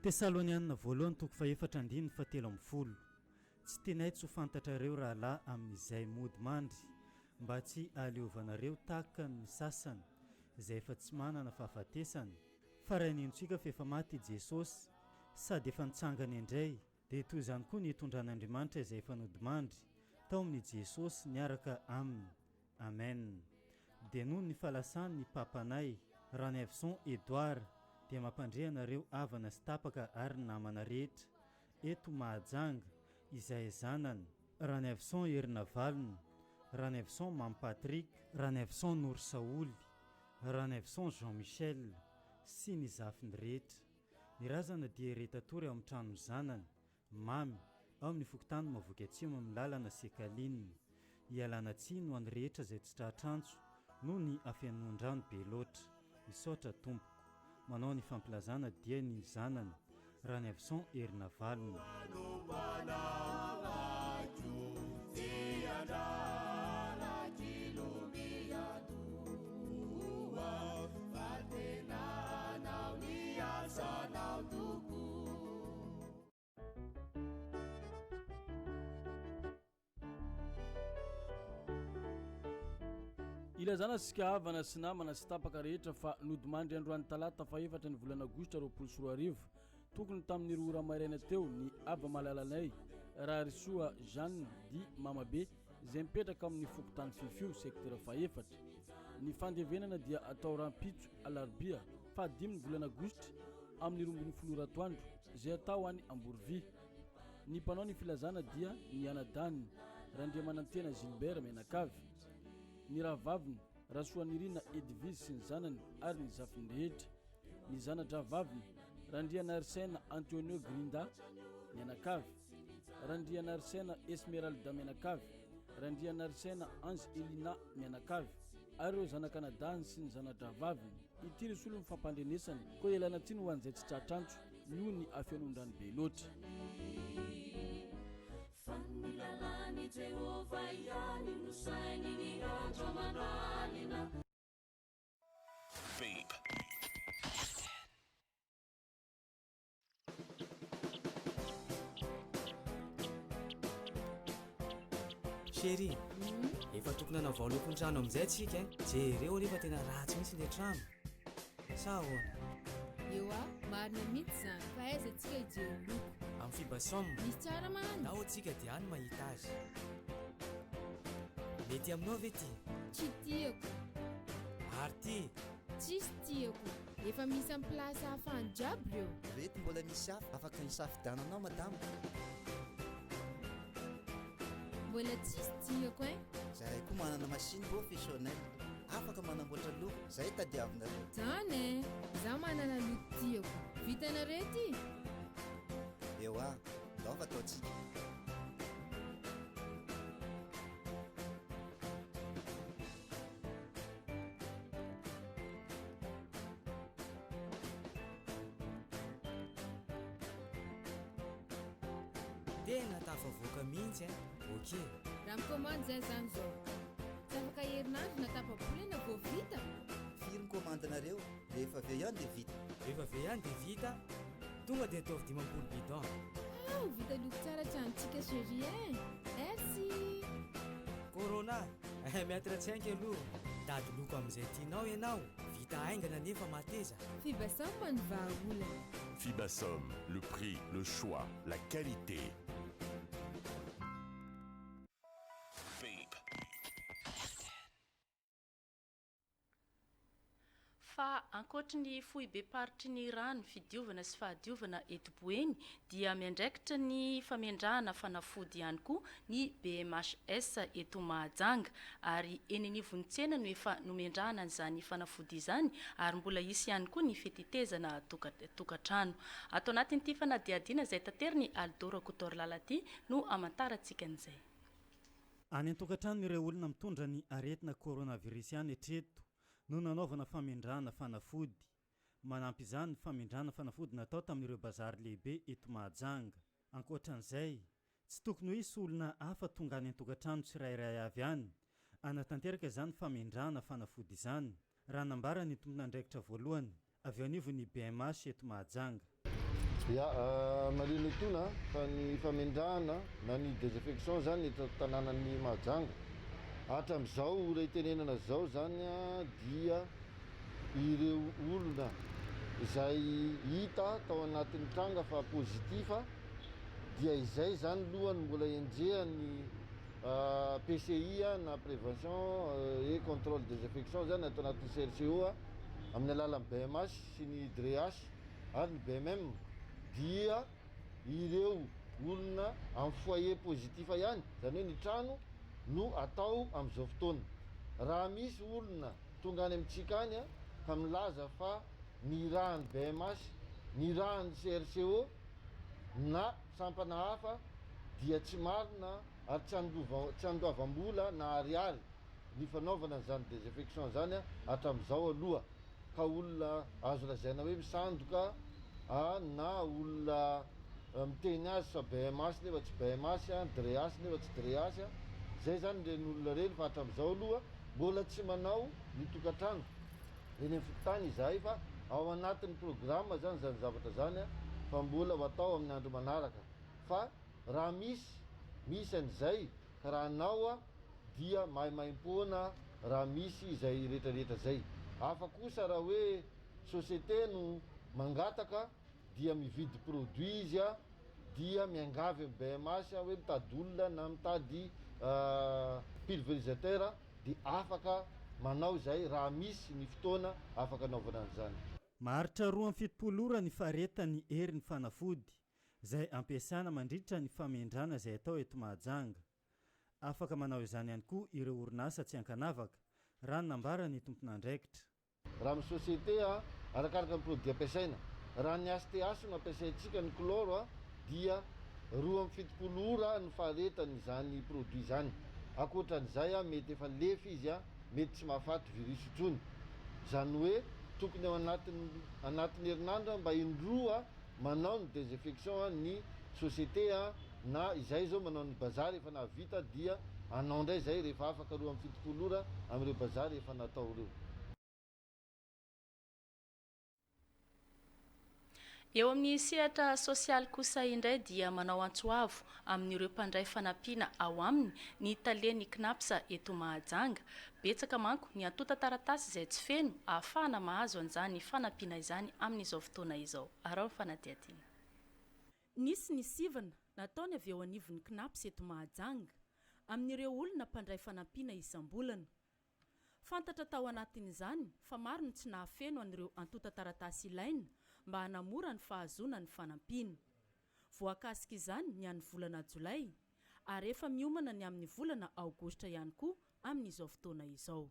Tesalonianina voalohany toko faefatra andiny fatelo amby folo. Tsy tenay tsy ho fantatrareo rahalahy amin'izay mody mandry mba tsy aleovanareo tahaka ny sasany izay efa tsy manana fahafatesana fa raha nintsika fa efa maty i Jesosy sady efa nitsangana indray dia toy izany koa ny hitondran'Andriamanitra izay efa nody mandry tao amin'ny Jesosy niaraka aminy. Amen. Dia noho ny fahalasany ny papanay Ranevson Edouard dia mampandre anareo havana sy tapaka ary namana rehetra eto Mahajanga izay zanany Ranevson Herinavalina, Ranevson Mam Patrick, Ranevson Nour Saoly, Ranevson Jean-Michel sy ny zafiny rehetra. Ny razana dia retatory ao amin'ny trano zanany mamy ao amin'ny fokotany Mavoky Atsimo amin'ny lalana Sekalinina. Ialana tsiny ho an'ny rehetra izay tsy tratrantso noho ny afenondrano be loatra. Misaotra Tompoko. Manao ny fampilazana dia ny zanany Ranevson Herinavalina. Ilazana sika havana sy namana sy tapaka rehetra fa nodimandry androany talata faefatra ny volana aogositra 2024 tokony tamin'ny roa maraina teo ny ava malalanay Rarisoa Jeanne di Mamabe izay mipetraka amin'ny fokotany Fifio secteur faefatra. Ny fandevenana dia atao rampitso alarobia fa 5 ny volana aogositra amin'ny 12 ratoandro izay atao any Amborovy. Ny mpanao ny filazana dia ny anadaniny Randriamanantena Gilbert Menakavy, ny rahavaviny Rasoanirina Edvise sy ny zanany ary ny zafiny rehetra. Ny zanadravaviny Randriana Arsena Antonio Grinda Menakavy, Randriana Arsena Esmeralda Menakavy, Randriana Arsena Ange Elina Menakavy ary ireo zanakanadany sy ny zanadravaviny. Ity risolo ny fampandrenesany koa elana tsiny ho an'izay tsy tratrantso noho ny afenondrano be loatra. Chérie, efa tokony hanavao lokony trano amin'izay tsika jereo anefa tena ratsy mihitsy ilay trano. Sa ahoana? Ewa, marina mihitsy zany fa aizatsika hijery loko amin'ny Fibasomme misy tsara mahany. Ao antsika dia any mahita azy. Mety aminao ve ty? Tsy tiako. Ary ty? Tsisy tiako. Efa misy amin'ny plasy hafahany jiaby reo. Reto mbola misy hafa afaka hisafidiananao madama. Mbola tsisy tiako Zahay koa manana machine professionnel afaka manamboatra loko zay tadiavinareo. Zany za manana loko tiako. Vitanareo ty? Ewa, laova ataontsika. Tena tafavoaka mihitsy Ok. Raha mikomandy zay zany zao. Tsy afaka herinandro na tapa-bolana vao vita. Firy mikomandanareo rehefa avy eo ihany dia vita. Rehefa avy eo ihany dia vita. Tonga dia ataovy 50 bidon. Vita loko tsara tranontsika chérie. Merci. Corona, miatra tsainky aloha. Dady loko amin'izay tianao ianao. Vita haingana nefa mateza. Fibasomme ny vahaolana. Fibasomme, le prix, le choix, la qualité. Fa ankoatra ny fohy be paritry ny rano fidiovana sy fahadiovana etoboeny dia miandraikitra ny famindrahana fanafody ihany koa ny BMHS eto Mahajanga ary eny anivonitsena no efa nomendrahana an'izany fanafody izany ary mbola isy ihany koa ny fitetezana tokatrano. Ato anatin'ity fanadihadiana izay tanteriny Aldora Kotorlalati no amantarantsika an'izay. Any an-tokatrano ireo olona mitondra ny aretina coronavirus ihany etreto no nanaovana famindrahana fanafody. Manampy izany famindrahana fanafody natao tamin'ireo bazary lehibe eto Mahajanga. Ankoatran'izay, tsy tokony ho isy olona hafa tonga any an-tokatrano tsirairay avy any anatanteraka izany famindrahana fanafody izany. Raha nambara ny tompon'andraikitra voalohany avy anivony ny BMH eto Mahajanga. Marina tona fa ny famindrahana na ny désinfection zany eto tanànan'ny Mahajanga. Hatramin'izao raha itenenana zao zany dia ireo olona izay hita tao anatin'ny tranga fa pozitifa dia izay zany lohany mbola enjehany PCI na prévention et contrôle des infections zany atao anatin'ny CRCO amin'ny alalan'ny BMH sy ny DREH ary ny BMM dia ireo olona amin'ny foyer positif ihany, zany hoe ny trano no atao amin'izao fotoana. Raha misy olona tonga any amintsika any fa milaza fa nirahan'ny BMH, nirahan'ny CRCO na sampana hafa dia tsy marina ary tsy andoavam-bola na ariary ny fanaovana an'izany désinfection zany hatramin'izao aloha. Ka olona azo lazaina hoe misandoka na olona miteny azy fa BMH nefa tsy BMH, DREH nefa tsy DREH, zay zany reny olona reny fa hatramin'izao aloha mbola tsy manao ny tokatrano. Eny amin'ny fototany izahay fa ao anatin'ny programma zany zany zavatra zany fa mbola ho atao amin'ny andro manaraka. Fa raha misy an'izay ka raha anao dia mahimaimpona raha misy izay rehetrarehetra zay. Hafa kosa raha hoe société no mangataka dia mividy produit izy dia miangavy amin'ny BMH hoe mitady olona na mitady pulvérisateur dia afaka manao izay raha misy ny fotoana afaka anaovana an'izany. Maharitra 2.70 ora ny faretan'ny herin'ny fanafody izay ampiasana mandritra ny famindrana izay atao eto Mahajanga. Afaka manao izany ihany koa ireo orinasa tsy ankanavaka raha nambara ny tompon'andraikitra. Raha amin'ny société arakaraka ny produit ampiasaina. Raha ny ASTH no ampiasaintsika ny chlore dia 2.70 ora ny faharetany izany produit izany. Ankoatran'izay mety efa lefy izy mety tsy mahafaty virus intsony. Zany hoe tokony ao anatin'ny herinandro mba indroa manao ny désinfection ny société na izay zao manao ny bazary efa navita dia anao ndray zay rehefa afaka 2.70 ora amin'ireo bazary efa natao reo. Eo amin'ny sehatra sosialy kosa indray dia manao antsoavo amin'ireo mpandray fanampiana ao aminy ny taleny knapsa eto Mahajanga. Betsaka manko ny antota taratasy izay tsy feno ahafahana mahazo an'izany fanampiana izany amin'izao fotoana izao. Arao fanadihadiana. Nisy ny sivana nataony avy eo anivon'ny knapsa eto Mahajanga amin'ireo olona mpandray fanampiana isam-bolana. Fantatra tao anatin'izany fa maro ny tsy nahafeno an'ireo antota taratasy ilaina mba hanamora ny fahazona ny fanampiana. Voakasika izany ny amin'ny volana Jolay ary efa miomana ny amin'ny volana Aogositra ihany koa amin'izao fotoana izao.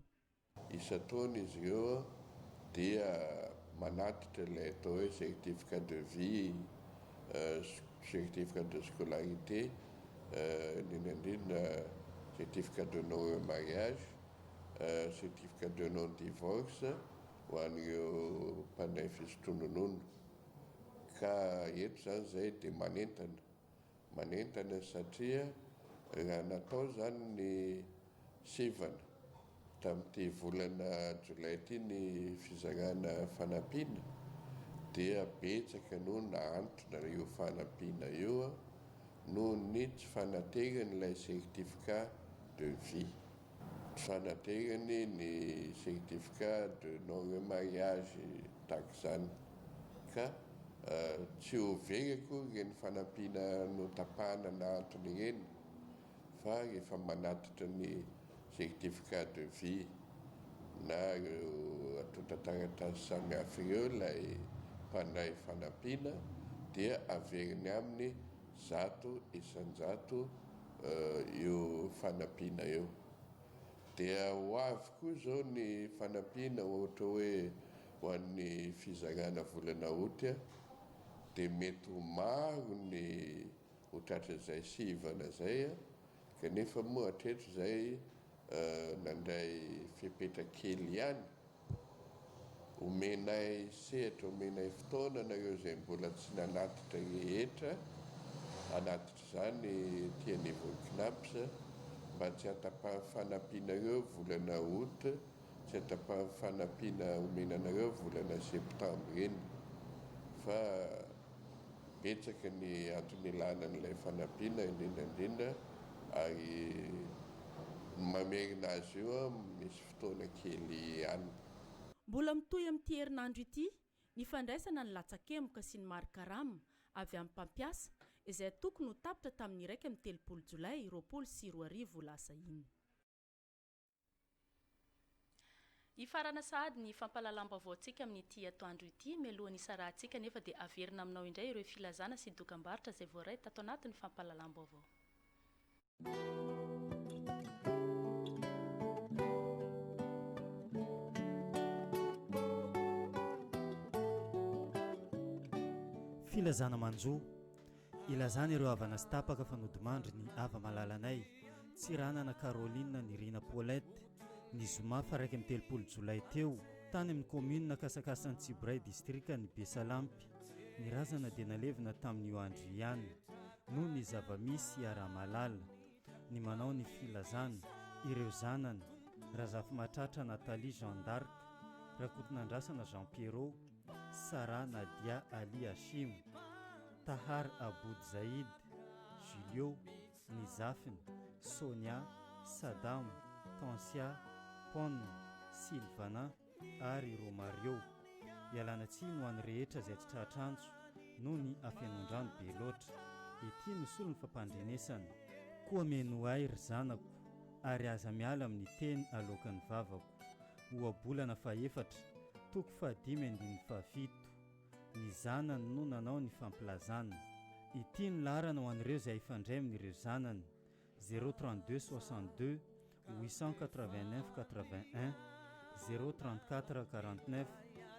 Isan-taona izy ireo dia manatitra ilay atao hoe certificat de vie, certificat de scolarité, indrindra certificat de non-mariage, certificat de non-divorce ho an'ireo mpanday fisotrononono. Ka eto zany zay dia manentana satria raha natao zany ny sivana tamin'ity volana Jolay ity ny fizarana fanampiana dia betsaka no naantona io fanampiana io noho ny tsy fanateran'ilay certificat de vie, tsy fanaterany ny certificat de non-mariage tahaka izany. Ka tsy ho very akory reny fanampiana no tapahana na antony reny fa rehefa manatitra ny certificat de vie na ireo atontataratasy samihafa ireo ilay mpandray fanampiana dia averiny aminy 100 io fanampiana eo. Dia ho avy koa zao ny fanampiana ohatra hoe ho an'ny fizarana volana aotra dia mety ho maro ny hotratra izay sivana zay kanefa moa hatreto zay nandray fipetra-kely ihany omenay sehatra omenay fotoana nareo zay mbola tsy nanatitra rehetra anatitra zany tianivony knapsa mba tsy hatapaha fanampianareo volana aotra tsy hatapaha fanampiana omenanareo volana septambra iny fa betsaka ny antony ilana n'ilay fanampiana indrindrandrindra ary mamerina azy io misy fotoana kely ihany. Mbola mitoy amin'ity herinandro ity ny fandraisana ny latsakemoka sy ny marikarama avy amin'ny mpampiasa izay tokony ho tapitra tamin'ny 1 Jolay 2024 lasa iny. Ifarana sahady ny fampalalam-baovaontsika amin'ity atoandro ity mialohan'ny isarahantsika nefa dia averina aminao indray ireo filazana sy dokam-barotra izay voaray tato anatin'ny fampalalam-baovao. Filazana manjo ilazana ireo havana sy tapaka fanodimandry ny ava malalanay Tsiranana Caroline ny Rina Paulette ny zoma fa 1 Jolay teo tany amin'ny commune kasakasan'ny Tsibray distrika ny Besalampy ny razana dia nalevina tamin'io andro ihany noho ny zavamisy ara-malala ny manao ny filazana ireo zanany Razafy Matratra Nathalie Jean d'Arc Rakotonandrasana Jean Pierrot Sarah Nadia Ali Hashim Tahar Aboud Zaid Julio Nizafin Sonia Saddam Tansia Pon Sylvana ary Romario ialana tsiny ho an'ny rehetra izay tsy tratranjo noho ny afenondrano be loatra ety no solo ny fampandrenesana koa meno ay ry zanako ary aza miala amin'ny teny alokan'ny vavako oabolana faefatra toko 5 ny zanany no nanao ny fampilazana ity ny larana ho an'ireo izay ifandray amin'ireo zanany 032 62 889 81 034 49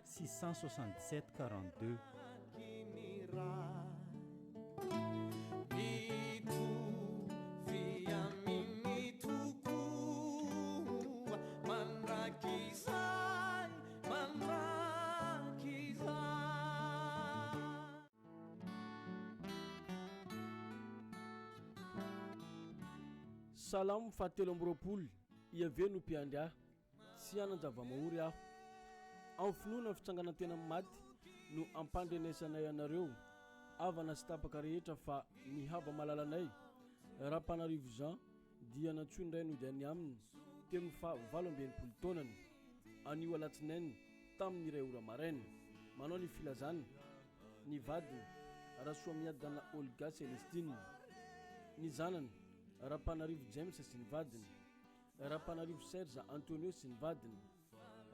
667 42 Salamo fatelo amroapolo iave no mpiandria sy anan-java-mahory aho amin'ny finoana fitsanganantena maty no ampandrenesanay anareo avana sy tapaka rehetra fa ny hava malalanay Rapanarivo Jean dia natsoiny ray nodiany aminy teo amin'ny fa 18 taonany anio alatsinainy tamin'ny iray ora maraina manao ny filazana ny vadiny Rasoamiadana Olga Celestine ny zanany Rapanarivo James sy ny vadiny Rapanarivo Serge Antonio sy ny vadiny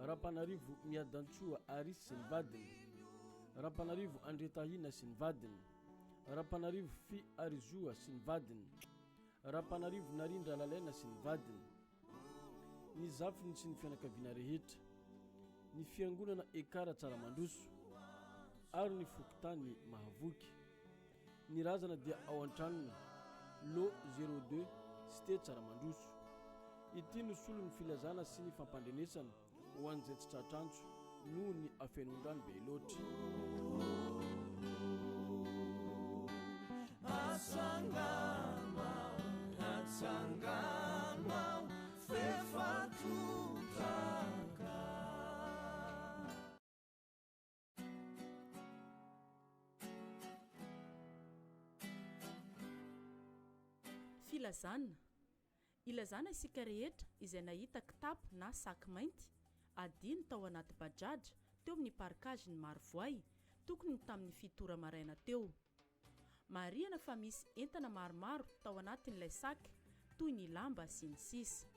Rapanarivo Miadantsoa Aris sy ny vadiny Rapanarivo Andretahina sy ny vadiny Rapanarivo Fi Arizoa sy ny vadiny Rapanarivo Narindra Lalena sy ny vadiny ny zafiny sy ny fianakaviana rehetra ny fiangonana Ekara Tsaramandroso ary ny fokotany Mahavoky ny razana dia ao an-tranony Lo 02 Sté Tsaramandroso ity no solo ny filazana sy ny fampandrenesana ho an'izay tsy tratranjo noho ny afenondrano be loatra Filazana ilazana isika rehetra izay nahita kitapo na saky mainty adiny tao anaty bajaja teo amin'ny parkageny Marovoay tokony tamin'ny fitora maraina teo marihana fa misy entana maromaro tao anatin'ilay saky toy ny lamba sy ny sisa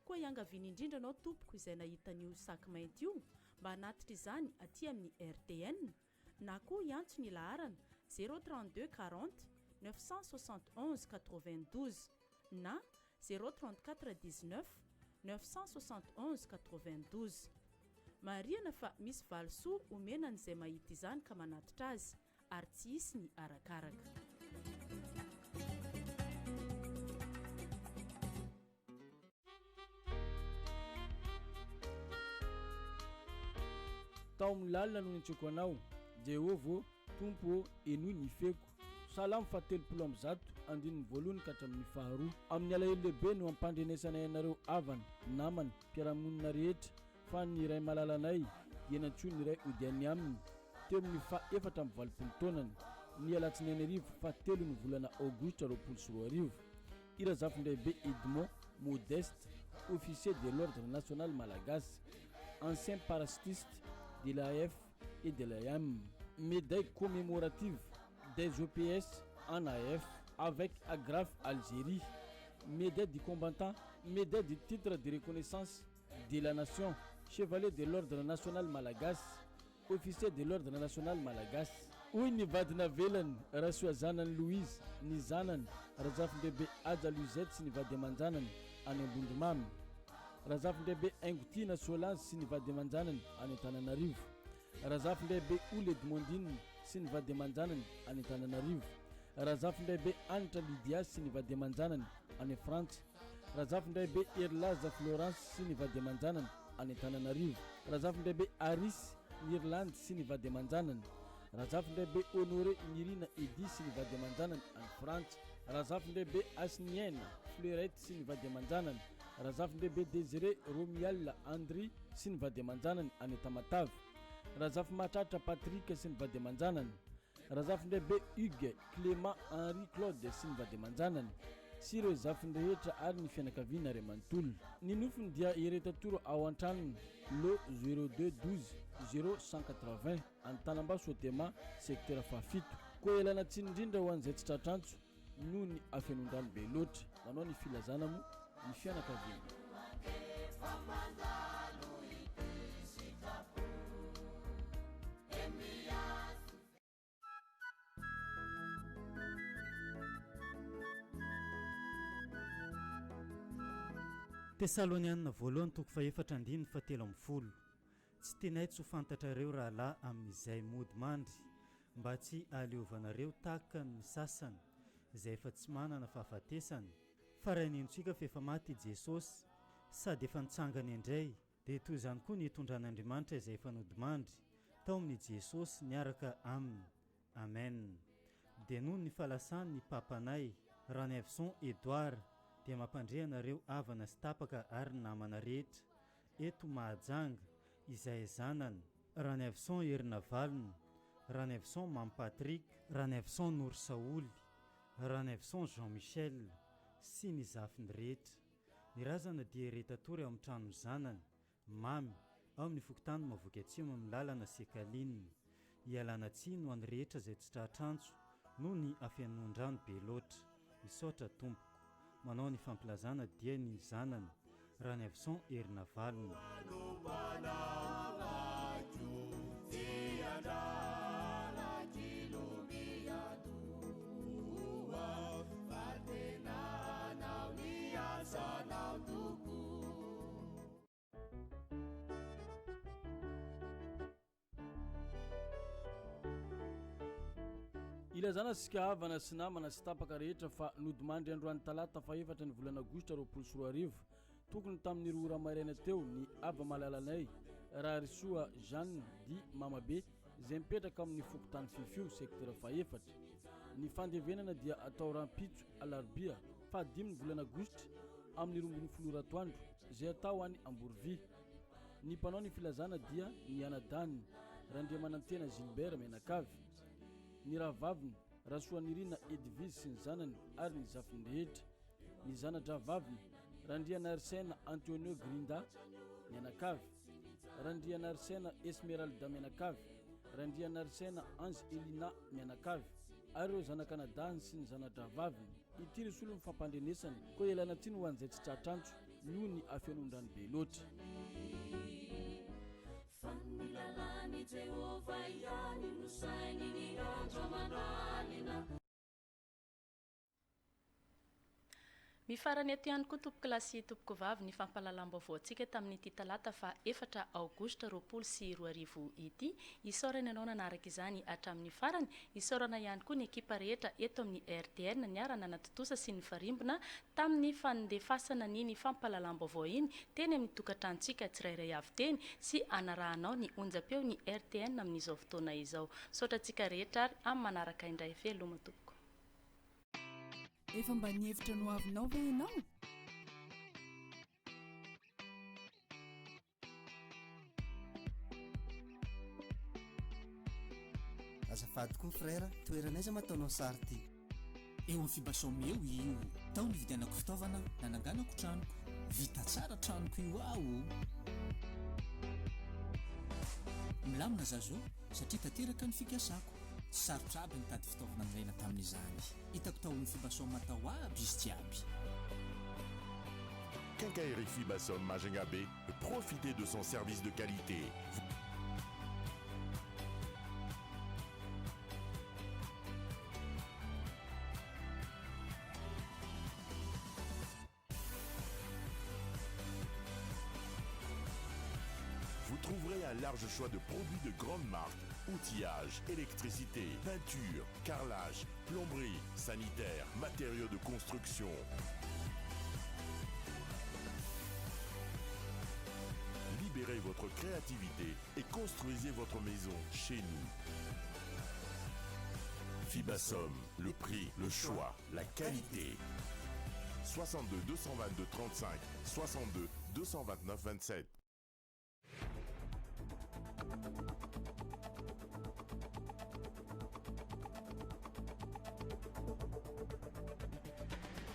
koa iangaviana indrindra anao tompoko izay nahitan'io saky mainty io mba hanatitra izany aty amin'ny RTN na koa iantso ny laharana 032 40 971 92 na 034 19 971 92. Mariana fa misy valosoa omenan'izay mahita izany ka manatitra azy ary tsy hisy ny arakaraka. tao amin'ny lalina no nitsoko anao Jehovah tompo enoy ny feko salamo fatelopolo amby zato andininy voalohany ka hatramin'ny faharoa amin'ny alahelo lehibe no ampandrenesana ianareo avana namana mpiarahamonina rehetra fa ny iray malalanay enantsoa ny iray odiany aminy teo amin'ny faefatra amby valopolo taonany ny alatsinainy arivo fatelo ny volana aogositra 2024 irazafin-dehibe Edmond Modeste officier de l'ordre national malagasy ancien parachutiste de l'AF et de l'AM, médaille commémorative des OPS en AF avec Agrafe Algérie, médaille du combattant, médaille du titre de reconnaissance de la nation, chevalier de l'ordre national malagasy, officier de l'ordre national malagasy. Hoy ny vadina velany rasoa zanany Louise, ny zanany razafin-dehibe Aja Luzette sy ny vady aman-janany any Ambondimamy. Razafin-dehibe Aingotina Solange sy ny vady aman-janany any Antananarivo. Razafin-dehibe Oule Edmondine sy ny vady aman-janany any Antananarivo. Razafin-dehibe Anitra Lydia sy ny vady aman-janany any Frantsa. Razafin-dehibe Erlaza Florence sy ny vady aman-janany any Antananarivo. Razafin-dehibe Aris ny Irlande sy ny vady aman-janany. Razafin-dehibe Honoré Nirina Edi sy ny vady aman-janany any Frantsa. Razafin-dehibe Asnienne Fleurette sy ny vady aman-janany. Razafin-dehibe Désiré Romial Andry sy ny vady aman-janany any Tamatavy. Razafin-mahatratra Patrick sy ny vady aman-janany. Razafin-dehibe Hugues Clément Henri Claude sy ny vady aman-janany sy ireo zafin-rehetra ary ny fianakaviana ray manontolo. Ny nofiny dia iretatoro ao an-tranony lo 0212 0180 Antanambaso Tema secteur fafito. Koa elana tsiny indrindra ho an'izay tsy tratrantso noho ny afenondrano be loatra manao ny filazana mo ny fianakaviana. Tesalonianina voalohany toko faefatra andiny fatelo amby folo. Tsy tenaitsy ho fantatrareo rahalahy amin'izay mody mandry mba tsy aleovanareo tahaka ny sasany izay efa tsy manana fahafatesany fa raha nintsika fa efa maty Jesosy sady efa nitsangany indray dia toy izany koa ny hitondran'Andriamanitra izay efa nodimandry tao amin'ny Jesosy niaraka aminy. Amen. Dia noho ny falasany ny papanay Ranevson Edouard dia mampandre anareo avana sy tapaka ary namana rehetra eto Mahajanga izay zanany Ranevson Herinavalina, Ranevson Mam Patrick, Ranevson Nour Saoly, Ranevson Jean-Michel sy ny zafiny rehetra. Ny razana dia retatory ao amin'ny trano zanany mamy ao amin'ny fokotany mavoky atsimo amin'ny lalana Sekaline. Ialana tsiny ho an'ny rehetra izay tsy tratrantso noho ny afenondrano be loatra. Misaotra tompoko. Manao ny fampilazana dia ny zanany Ranevson Herinavalina. Ilazana sika havana sy namana sy tapaka rehetra fa nodimandry androany talata faefatra ny volana aogositra 2024 tokony tamin'ny roa maraina teo ny aba malalanay Rarisoa Jeanne di Mamabe izay mipetraka amin'ny fokotany fifio secteur faefatra. Ny fandevenana dia atao rampitso alarobia fa 5 ny volana aogositra amin'ny 12 ratoandro izay atao any Amborovy. Ny mpanao ny filazana dia ny anadany Randriamanantena Gilbert Menakavy, ny rahavaviny Rasoanirina Edvise sy ny zanany ary ny zafiny rehetra. Ny zanadravaviny Randriana Arsena Antonio Grinda Menakavy, Randriana Arsena Esmeralda Menakavy, Randriana Arsena Ange Elina Menakavy ary ireo zanakanadany sy ny zanadravaviny. Ity ry solo ny fampandrenesany koa elana tsiny ho an'izay tsy tratrantso noho ny afenondrano be loatra. Mifarany eto ihany koa tompoko lasy tompoko vavy ny fampalalam-baovao antsika tamin'ity talata fa 4 aogositra 2024 ity. Isaorana ianao nanaraka izany hatramin'ny farany. Isaorana ihany koa ny ekipa rehetra eto amin'ny RTN niarana natotosa sy ny farimbona tamin'ny fandefasana ny fampalalam-baovao iny teny amin'ny tokantrantsika tsirairay avy teny sy anarahanao ny onjam-peo ny RTN amin'izao fotoana izao. Saotra antsika rehetra ary amin'ny manaraka indray veloma tompoko. Efa mba nihevitra no avinao ve ianao? Azafady koa frère, toeranaiza mataonao sary ty? Eo amin'ny Fibasom eo io. Tao ny vidianako fitaovana nananganako tranoko. Vita tsara tranoko io aho. Milamina zazo satria tanteraka ny fikasako. Sarotra aby nitady fitaovana niraina tamin'izany. Hitako tao ny Fibasom matao aby izy jiaby. Quincaillerie Fibasom Majunga B, profitez de son service de qualité. Vous trouverez un large choix de produits de grande marque, outillage, électricité, peinture, carrelage, plomberie, sanitaire, matériaux de construction. Libérez votre créativité et construisez votre maison chez nous. Fibasom, le prix, le choix, la qualité. 62 222 35, 62 229 27.